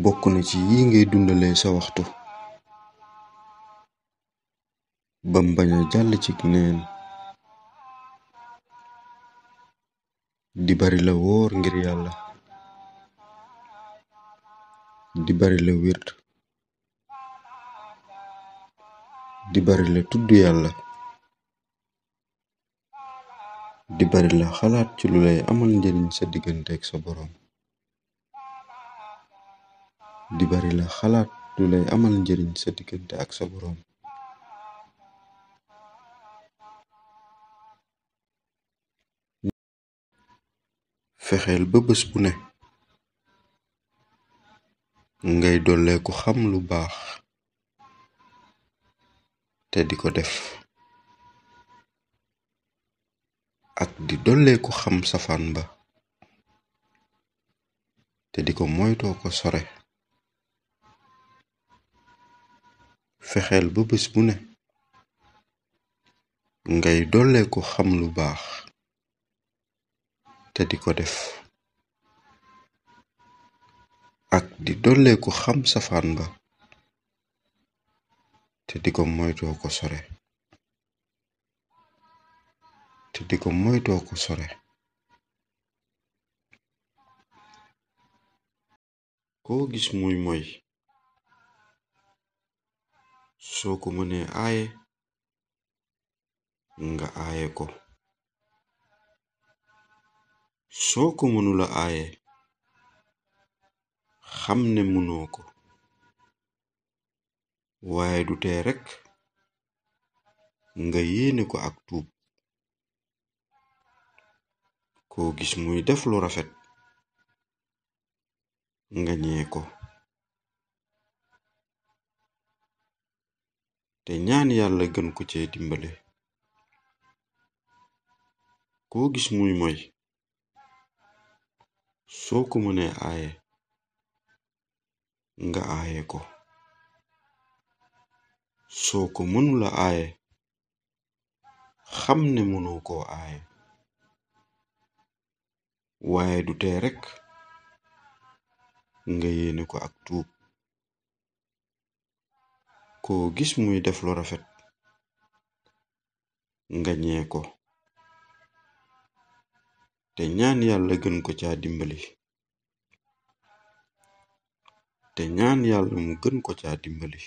bokk na ci yi ngay dundalee sa waxtu bam bañ a jàll ci neen di bari la woor ngir yàlla di bari la wird di bari la tudd yàlla di bari la xalaat ci lu lay amal njariñ sa digganteeg sa boroom di bari la xalaat lu lay amal njariñ sa diggante ak sa boroom fexeel ba bés bu ne ngay dolleeku xam lu baax te di ko def ak di dolleeku xam safaan ba te di ko moytoo ko sore fexeel ba bés bu ne ngay dolleeku xam lu baax te di ko def ak di dolleeku xam safaan ba te di ko moytoo ko sore koo gis muy moy soo ko mënee aaye nga aaye ko soo ko mënula aaye xam ne mënoo ko waaye du tee rekk nga yéene ko ak tuub koo gis muy def lu rafet nga ñee ko te ñaan yàlla gën ko cee dimbale koo gis muy moy soo ko mënee aaye nga aaye ko soo ko mënula aaye xam ne mënoo koo aaye waaye du tee rekk nga yéene ko ak tuub koo gis muy def lu rafet nga ñee ko te ñaan yàlla gën ko caa dimbali